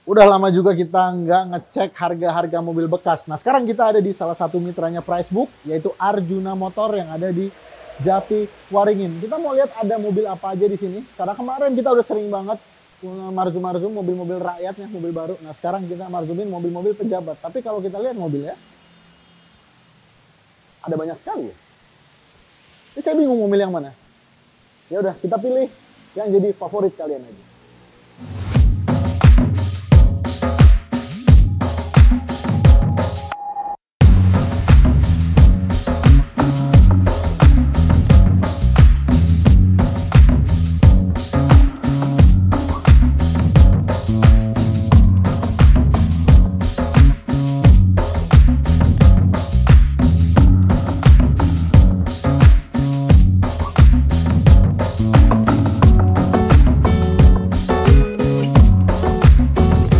Udah lama juga kita nggak ngecek harga-harga mobil bekas. Nah, sekarang kita ada di salah satu mitranya Pricebook, yaitu Arjuna Motor yang ada di Jati Waringin. Kita mau lihat ada mobil apa aja di sini. Karena kemarin kita udah sering banget marzum-marzum mobil-mobil rakyatnya, mobil baru. Nah, sekarang kita marzumin mobil-mobil pejabat. Tapi kalau kita lihat mobilnya, ada banyak sekali ya. Ini saya bingung mobil yang mana. Ya udah, kita pilih yang jadi favorit kalian aja.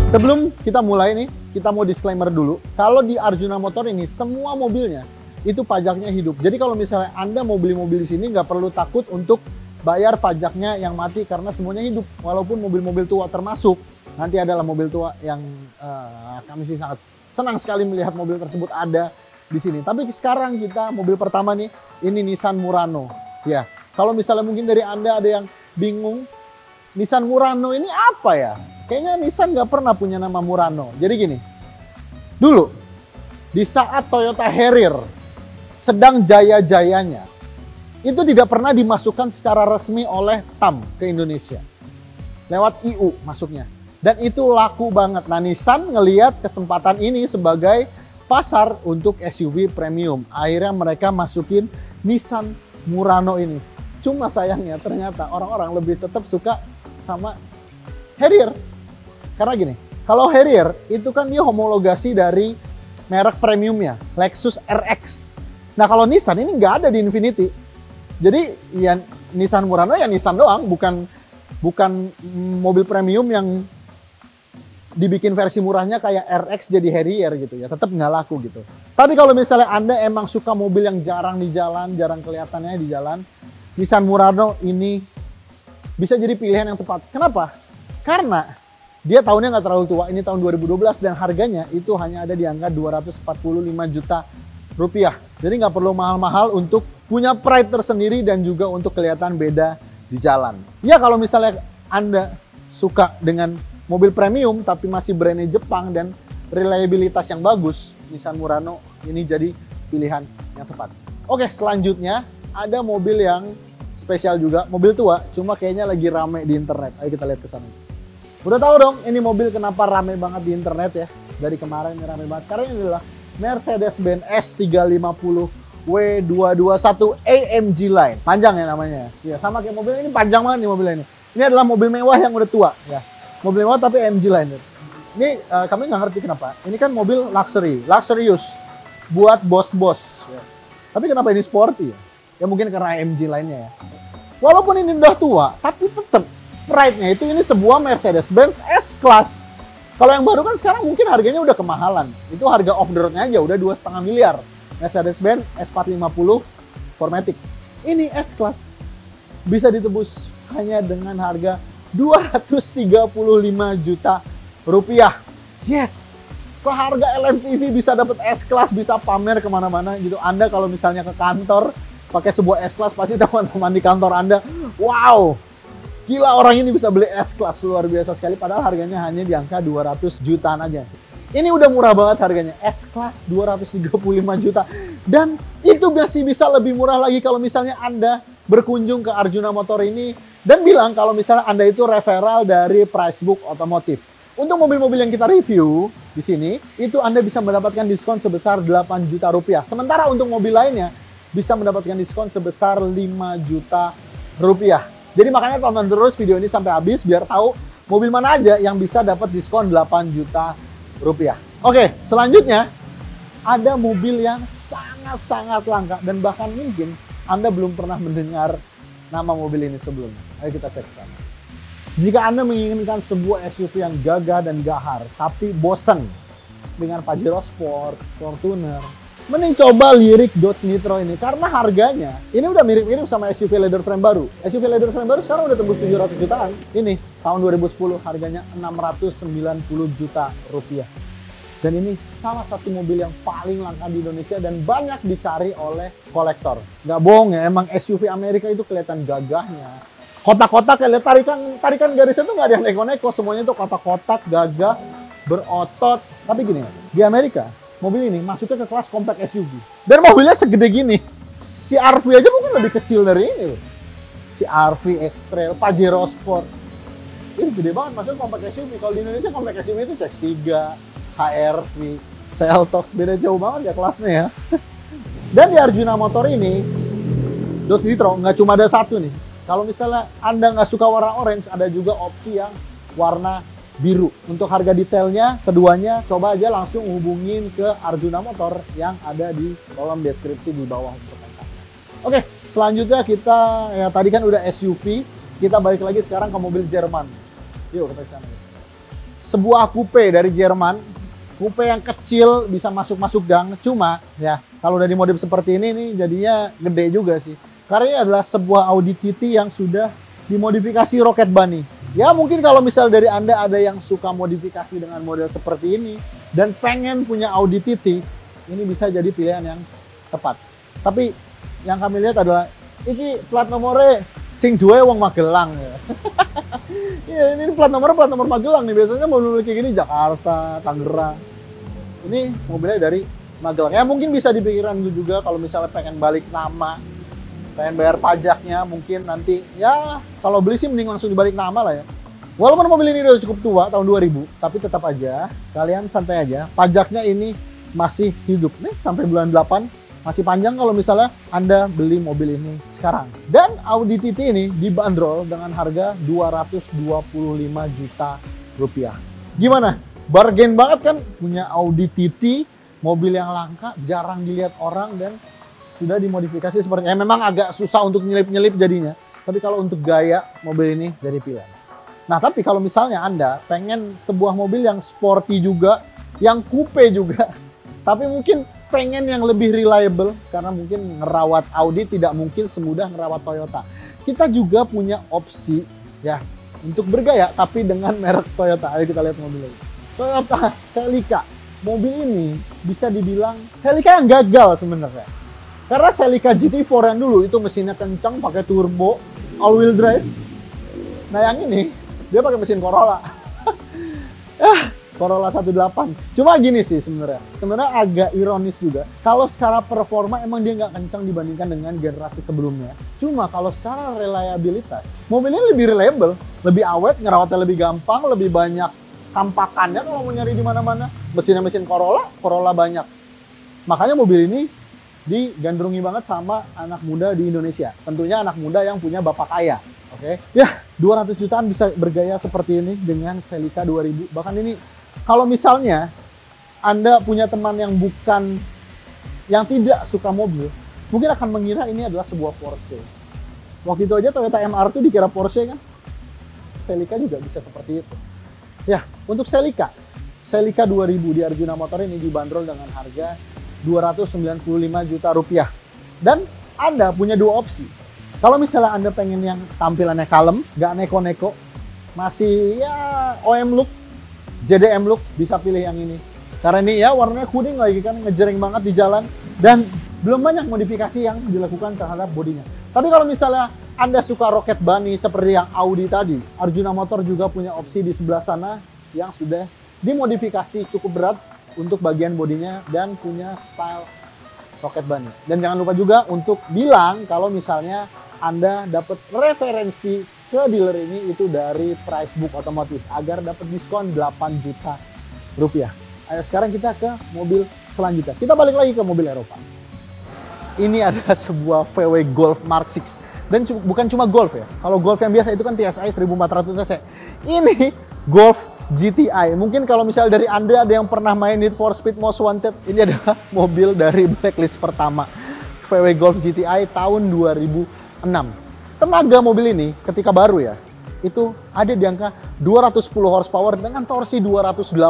Sebelum kita mulai nih, kita mau disclaimer dulu. Kalau di Arjuna Motor ini, semua mobilnya itu pajaknya hidup. Jadi kalau misalnya Anda mau beli mobil di sini, nggak perlu takut untuk bayar pajaknya yang mati karena semuanya hidup. Walaupun mobil-mobil tua termasuk, nanti adalah mobil tua yang kami sih sangat senang sekali melihat mobil tersebut ada di sini. Tapi sekarang kita mobil pertama nih, ini Nissan Murano. Ya, kalau misalnya mungkin dari Anda ada yang bingung, Nissan Murano ini apa ya? Kayaknya Nissan nggak pernah punya nama Murano. Jadi gini, dulu di saat Toyota Harrier sedang jaya-jayanya, itu tidak pernah dimasukkan secara resmi oleh TAM ke Indonesia. Lewat IU masuknya. Dan itu laku banget. Nah, Nissan ngelihat kesempatan ini sebagai pasar untuk SUV premium. Akhirnya mereka masukin Nissan Murano ini. Cuma sayangnya ternyata orang-orang lebih tetap suka sama Harrier. Karena gini, kalau Harrier itu kan dia homologasi dari merek premiumnya, Lexus RX. Nah, kalau Nissan ini nggak ada di Infiniti. Jadi ya Nissan Murano ya Nissan doang, bukan mobil premium yang dibikin versi murahnya kayak RX jadi Harrier gitu ya. Tetap nggak laku gitu. Tapi kalau misalnya Anda emang suka mobil yang jarang di jalan, jarang kelihatannya di jalan, Nissan Murano ini bisa jadi pilihan yang tepat. Kenapa? Karena dia tahunnya nggak terlalu tua, ini tahun 2012 dan harganya itu hanya ada di angka 245 juta rupiah. Jadi nggak perlu mahal-mahal untuk punya pride tersendiri dan juga untuk kelihatan beda di jalan. Ya kalau misalnya Anda suka dengan mobil premium tapi masih brandnya Jepang dan reliabilitas yang bagus, Nissan Murano ini jadi pilihan yang tepat. Oke, selanjutnya ada mobil yang spesial juga, mobil tua, cuma kayaknya lagi rame di internet. Ayo kita lihat ke sana. Udah tahu dong ini mobil kenapa rame banget di internet ya. Dari kemarin ini rame banget. Karena ini adalah Mercedes-Benz S350 W221 AMG Line. Panjang ya namanya. Ya, sama kayak mobil ini, panjang banget nih mobil ini. Ini adalah mobil mewah yang udah tua ya. Mobil mewah tapi AMG Line. Ini kami nggak ngerti kenapa. Ini kan mobil luxurious buat bos-bos. Ya. Tapi kenapa ini sporty ya? Ya mungkin karena AMG Line-nya ya. Walaupun ini udah tua, tapi tetap pride-nya itu ini sebuah Mercedes-Benz S-Class. Kalau yang baru kan sekarang mungkin harganya udah kemahalan. Itu harga off the road-nya aja udah 2,5 miliar. Mercedes-Benz S450 4MATIC. Ini S-Class. Bisa ditebus hanya dengan harga 235 juta rupiah. Yes! Seharga LMPV bisa dapat S-Class, bisa pamer kemana-mana gitu. Anda kalau misalnya ke kantor pakai sebuah S-Class, pasti teman-teman di kantor Anda, wow! Gila, orang ini bisa beli S-Class, luar biasa sekali. Padahal harganya hanya di angka 200 jutaan aja. Ini udah murah banget harganya. S-Class 235 juta. Dan itu masih bisa lebih murah lagi kalau misalnya Anda berkunjung ke Arjuna Motor ini dan bilang kalau misalnya Anda itu referral dari Pricebook Otomotif. Untuk mobil-mobil yang kita review di sini, itu Anda bisa mendapatkan diskon sebesar 8 juta rupiah. Sementara untuk mobil lainnya bisa mendapatkan diskon sebesar 5 juta rupiah. Jadi makanya tonton terus video ini sampai habis biar tahu mobil mana aja yang bisa dapat diskon 8 juta rupiah. Oke, selanjutnya ada mobil yang sangat-sangat langka dan bahkan mungkin Anda belum pernah mendengar nama mobil ini sebelumnya. Ayo kita cek sana. Jika Anda menginginkan sebuah SUV yang gagah dan gahar tapi bosan dengan Pajero Sport, Fortuner, mending coba lirik Dodge Nitro ini. Karena harganya, ini udah mirip-mirip sama SUV leather frame baru. SUV leather frame baru sekarang udah tembus 700 jutaan. Ini, tahun 2010 harganya 690 juta rupiah. Dan ini salah satu mobil yang paling langka di Indonesia dan banyak dicari oleh kolektor. Nggak bohong ya, emang SUV Amerika itu kelihatan gagahnya. Kotak-kotak kayak tarikan garisnya tuh nggak ada yang neko-neko, semuanya tuh kotak-kotak, gagah, berotot. Tapi gini, di Amerika, mobil ini masuknya ke kelas compact SUV. Dan mobilnya segede gini. Si RV aja mungkin lebih kecil dari ini loh. Si RV X-Trail, Pajero Sport. Ini gede banget, masuknya compact SUV. Kalau di Indonesia compact SUV itu CX-3, HR-V, Seltos, beda jauh banget ya kelasnya ya. Dan di Arjuna Motor ini, Dodge Nitro nggak cuma ada satu nih. Kalau misalnya Anda nggak suka warna orange, ada juga opsi yang warna biru. Untuk harga detailnya, keduanya coba aja langsung hubungin ke Arjuna Motor yang ada di kolom deskripsi di bawah untuk kontaknya. Oke, selanjutnya kita, ya tadi kan udah SUV, kita balik lagi sekarang ke mobil Jerman. Yuk kita kesana. Sebuah coupe dari Jerman, coupe yang kecil bisa masuk gang, cuma ya kalau udah di model seperti ini nih jadinya gede juga sih. Karena ini adalah sebuah Audi TT yang sudah dimodifikasi Rocket Bunny. Ya mungkin kalau misal dari Anda ada yang suka modifikasi dengan model seperti ini dan pengen punya Audi TT, ini bisa jadi pilihan yang tepat. Tapi yang kami lihat adalah ini plat nomornya sing dua wong Magelang ya. Iya, ini plat nomor Magelang nih. Biasanya mobil kayak gini Jakarta, Tangerang. Ini mobilnya dari Magelang. Ya mungkin bisa dipikiran juga kalau misalnya pengen balik nama, pengen bayar pajaknya, mungkin nanti ya kalau beli sih mending langsung dibalik nama lah ya. Walaupun mobil ini udah cukup tua, tahun 2000, tapi tetap aja kalian santai aja, pajaknya ini masih hidup nih sampai bulan 8, masih panjang kalau misalnya Anda beli mobil ini sekarang. Dan Audi TT ini dibanderol dengan harga 225 juta rupiah. Gimana? Bargain banget kan punya Audi TT, mobil yang langka, jarang dilihat orang dan sudah dimodifikasi sepertinya. Memang agak susah untuk nyelip-nyelip jadinya. Tapi kalau untuk gaya, mobil ini jadi pilihan. Nah, tapi kalau misalnya Anda pengen sebuah mobil yang sporty juga, yang coupe juga, tapi mungkin pengen yang lebih reliable, karena mungkin ngerawat Audi tidak mungkin semudah ngerawat Toyota. Kita juga punya opsi ya untuk bergaya, tapi dengan merek Toyota. Ayo kita lihat mobil ini. Toyota Celica. Mobil ini bisa dibilang Celica yang gagal sebenarnya. Karena Celica GT4 yang dulu itu mesinnya kencang, pakai turbo, all-wheel drive. Nah yang ini, dia pakai mesin Corolla. Corolla 18. Cuma gini sih sebenarnya. Sebenarnya agak ironis juga. Kalau secara performa emang dia nggak kencang dibandingkan dengan generasi sebelumnya. Cuma kalau secara reliabilitas, mobilnya lebih reliable, lebih awet, ngerawatnya lebih gampang, lebih banyak tampakannya kalau mau nyari di mana-mana. Mesinnya mesin Corolla banyak. Makanya mobil ini digandrungi banget sama anak muda di Indonesia. Tentunya anak muda yang punya bapak kaya. Oke. Ya, 200 jutaan bisa bergaya seperti ini dengan Celica 2000. Bahkan ini kalau misalnya Anda punya teman yang tidak suka mobil, mungkin akan mengira ini adalah sebuah Porsche. Waktu itu aja Toyota MR itu dikira Porsche kan. Celica juga bisa seperti itu. Ya, untuk Celica 2000 di Arjuna Motor ini dibanderol dengan harga 295 juta rupiah. Dan Anda punya dua opsi. Kalau misalnya Anda pengen yang tampilannya kalem, nggak neko-neko, masih ya OM look, JDM look, bisa pilih yang ini. Karena ini ya warnanya kuning lagi kan, ngejreng banget di jalan. Dan belum banyak modifikasi yang dilakukan terhadap bodinya. Tapi kalau misalnya Anda suka Rocket Bunny seperti yang Audi tadi, Arjuna Motor juga punya opsi di sebelah sana yang sudah dimodifikasi cukup berat untuk bagian bodinya dan punya style Rocket Bunny. Dan jangan lupa juga untuk bilang kalau misalnya Anda dapat referensi ke dealer ini itu dari Pricebook Otomotif agar dapat diskon 8 juta rupiah. Ayo sekarang kita ke mobil selanjutnya. Kita balik lagi ke mobil Eropa. Ini ada sebuah VW Golf Mark 6. Dan bukan cuma Golf ya. Kalau Golf yang biasa itu kan TSI 1400 cc. Ini Golf GTI. Mungkin kalau misalnya dari Anda ada yang pernah main Need for Speed Most Wanted, ini adalah mobil dari blacklist pertama. VW Golf GTI tahun 2006. Tenaga mobil ini ketika baru ya, itu ada di angka 210 horsepower dengan torsi 280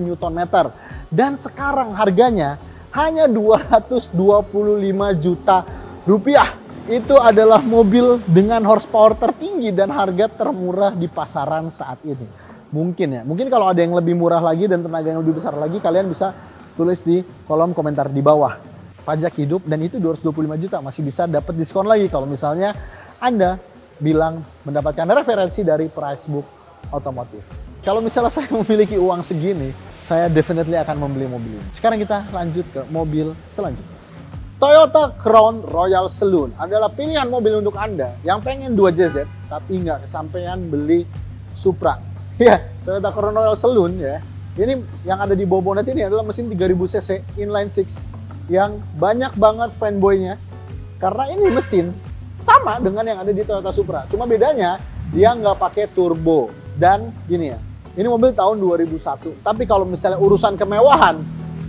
Nm. Dan sekarang harganya hanya 225 juta rupiah. Itu adalah mobil dengan horsepower tertinggi dan harga termurah di pasaran saat ini. Mungkin ya, mungkin kalau ada yang lebih murah lagi dan tenaga yang lebih besar lagi, kalian bisa tulis di kolom komentar di bawah. Pajak hidup dan itu 225 juta, masih bisa dapat diskon lagi kalau misalnya Anda bilang mendapatkan referensi dari Pricebook Otomotif. Kalau misalnya saya memiliki uang segini, saya definitely akan membeli mobil ini. Sekarang kita lanjut ke mobil selanjutnya. Toyota Crown Royal Saloon adalah pilihan mobil untuk Anda yang pengen 2JZ tapi nggak kesampaian beli Supra. Ya, Toyota Crown Royal Saloon ya. Ini yang ada di bawah bonnet ini adalah mesin 3000 cc inline 6 yang banyak banget fanboynya karena ini mesin sama dengan yang ada di Toyota Supra. Cuma bedanya dia nggak pakai turbo dan gini ya. Ini mobil tahun 2001. Tapi kalau misalnya urusan kemewahan,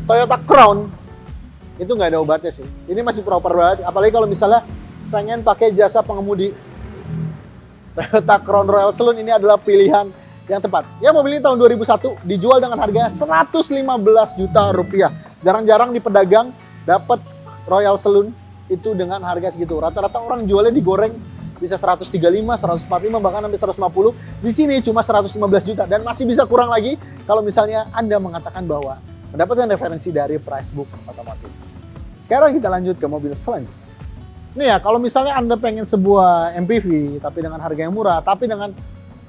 Toyota Crown itu nggak ada obatnya sih. Ini masih proper banget. Apalagi kalau misalnya pengen pakai jasa pengemudi. Toyota Crown Royal Saloon ini adalah pilihan yang tepat. Ya, mobil ini tahun 2001 dijual dengan harga 115 juta rupiah. Jarang-jarang di pedagang dapat Royal Saloon itu dengan harga segitu. Rata-rata orang jualnya digoreng bisa 135, 145, bahkan sampai 150. Di sini cuma 115 juta dan masih bisa kurang lagi kalau misalnya Anda mengatakan bahwa mendapatkan referensi dari Pricebook Otomotif. Sekarang kita lanjut ke mobil selanjutnya. Nih ya, kalau misalnya Anda pengen sebuah MPV tapi dengan harga yang murah, tapi dengan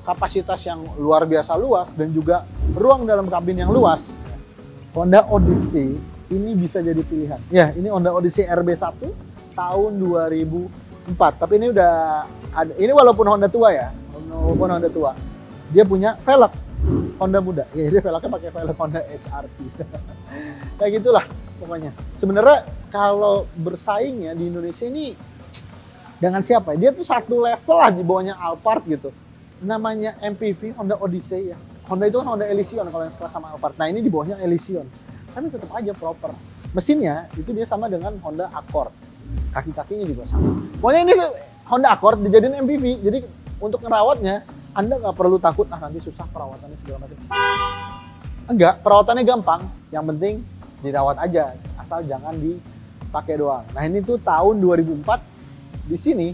kapasitas yang luar biasa luas dan juga ruang dalam kabin yang luas, Honda Odyssey ini bisa jadi pilihan. Ya, ini Honda Odyssey RB1 tahun 2004. Tapi ini udah ada, ini walaupun Honda tua ya, walaupun Honda tua, dia punya velg Honda muda. Ya, dia velgnya pakai velg Honda HR-V. Kayak gitulah pokoknya. Sebenarnya kalau bersaingnya di Indonesia ini dengan siapa? Dia tuh satu level lah di bawahnya Alphard gitu. Namanya MPV Honda Odyssey ya. Honda itu kan Honda Elysion kalau yang sekelas sama Alphard. Nah, ini di bawahnya Elysion. Tapi tetap aja proper. Mesinnya itu dia sama dengan Honda Accord. Kaki-kakinya juga sama. Pokoknya ini Honda Accord dijadiin MPV. Jadi untuk ngerawatnya Anda nggak perlu takut nanti susah perawatannya segala macam. Enggak, perawatannya gampang. Yang penting dirawat aja, asal jangan dipakai doang. Nah, ini tuh tahun 2004 di sini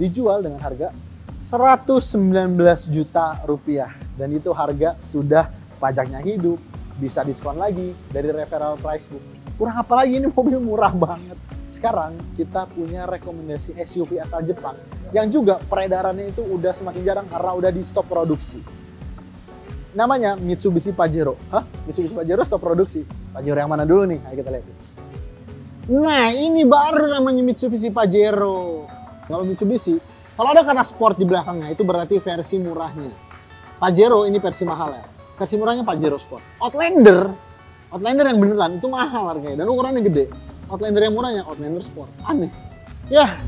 dijual dengan harga 119 juta rupiah dan itu harga sudah pajaknya hidup, bisa diskon lagi dari referral Pricebook. Kurang apa lagi, ini mobil murah banget. Sekarang kita punya rekomendasi SUV asal Jepang yang juga peredarannya itu udah semakin jarang karena udah di stop produksi. Namanya Mitsubishi Pajero. Hah? Mitsubishi Pajero stop produksi. Pajero yang mana dulu nih? Ayo kita lihat. Nah, ini baru namanya Mitsubishi Pajero. Kalau Mitsubishi, kalau ada kata sport di belakangnya, itu berarti versi murahnya. Pajero ini versi mahal ya. Versi murahnya Pajero Sport. Outlander yang beneran itu mahal harganya dan ukurannya gede. Outlander yang murahnya Outlander Sport. Aneh. Ya,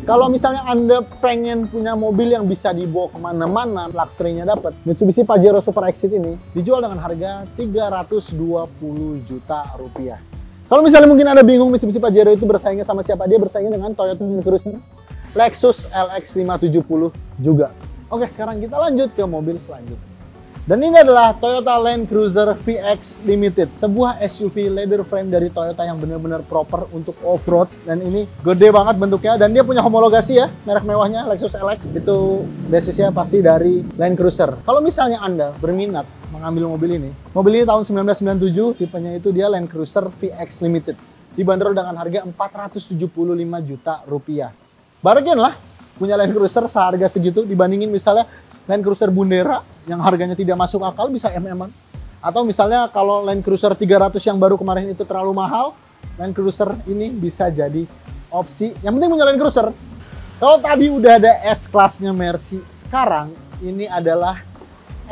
kalau misalnya Anda pengen punya mobil yang bisa dibawa kemana-mana, luxury-nya dapat, Mitsubishi Pajero Super Exit ini dijual dengan harga 320 juta rupiah. Kalau misalnya mungkin Anda bingung Mitsubishi Pajero itu bersaingnya sama siapa, dia bersaingnya dengan Toyota Land Cruiser, Lexus LX 570 juga. Oke, sekarang kita lanjut ke mobil selanjutnya. Dan ini adalah Toyota Land Cruiser VX Limited, sebuah SUV leather frame dari Toyota yang benar-benar proper untuk off-road. Dan ini gede banget bentuknya dan dia punya homologasi ya, merek mewahnya Lexus LX. Itu basisnya pasti dari Land Cruiser. Kalau misalnya Anda berminat mengambil mobil ini tahun 1997, tipenya itu dia Land Cruiser VX Limited. Dibanderol dengan harga 475 juta rupiah. Bargain lah punya Land Cruiser seharga segitu dibandingin misalnya Land Cruiser Bundera yang harganya tidak masuk akal bisa MM-an. Atau misalnya kalau Land Cruiser 300 yang baru kemarin itu terlalu mahal, Land Cruiser ini bisa jadi opsi. Yang penting punya Land Cruiser. Kalau tadi udah ada S-Class-nya Mercy, sekarang ini adalah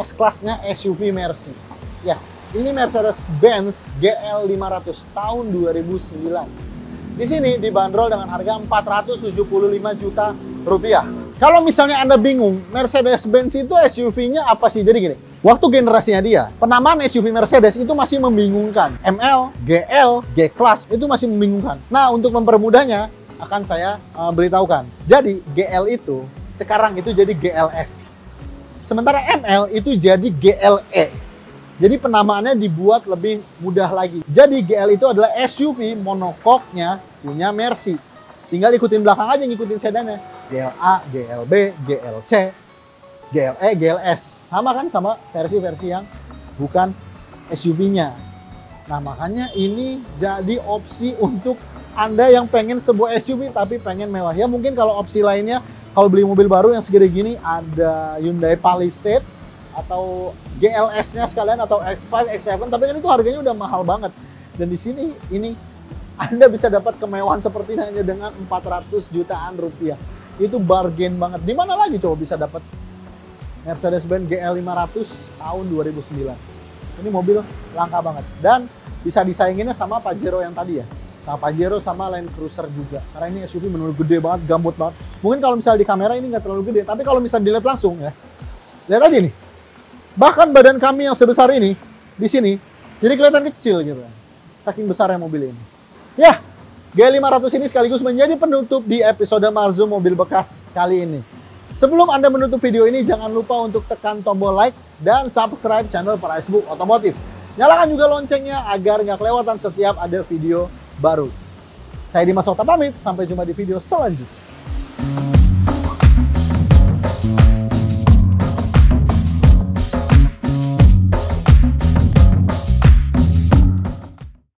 S-Class-nya SUV Mercy. Ya, ini Mercedes-Benz GL 500 tahun 2009. Di sini dibanderol dengan harga 475 juta rupiah. Kalau misalnya Anda bingung, Mercedes-Benz itu SUV-nya apa sih? Jadi gini, waktu generasinya dia, penamaan SUV Mercedes itu masih membingungkan. ML, GL, G-Class itu masih membingungkan. Nah, untuk mempermudahnya, akan saya beritahukan. Jadi, GL itu sekarang itu jadi GLS. Sementara ML itu jadi GLE. Jadi penamaannya dibuat lebih mudah lagi. Jadi GL itu adalah SUV monokoknya punya Mercy. Tinggal ikutin belakang aja, ngikutin sedannya. GLA, GLB, GLC, GLE, GLS. Sama kan sama versi-versi yang bukan SUV-nya. Nah makanya ini jadi opsi untuk Anda yang pengen sebuah SUV tapi pengen mewah. Ya mungkin kalau opsi lainnya, kalau beli mobil baru yang segede gini, ada Hyundai Palisade atau GLS-nya sekalian atau X5, X7, tapi kan itu harganya udah mahal banget. Dan di sini ini Anda bisa dapat kemewahan seperti ini hanya dengan 400 jutaan rupiah. Itu bargain banget. Di mana lagi coba bisa dapat Mercedes-Benz GL 500 tahun 2009. Ini mobil langka banget. Dan bisa disainginnya sama Pajero yang tadi ya. Sama Pajero sama Land Cruiser juga. Karena ini SUV benar-benar gede banget, gambut banget. Mungkin kalau misalnya di kamera ini nggak terlalu gede, tapi kalau misalnya dilihat langsung ya. Lihat aja nih. Bahkan badan kami yang sebesar ini di sini jadi kelihatan kecil gitu. Saking besarnya mobil ini. Ya, G500 ini sekaligus menjadi penutup di episode Marzum Mobil Bekas kali ini. Sebelum Anda menutup video ini, jangan lupa untuk tekan tombol like dan subscribe channel Praisbook Otomotif. Nyalakan juga loncengnya agar nggak kelewatan setiap ada video baru. Saya Dimas Okta pamit, sampai jumpa di video selanjutnya.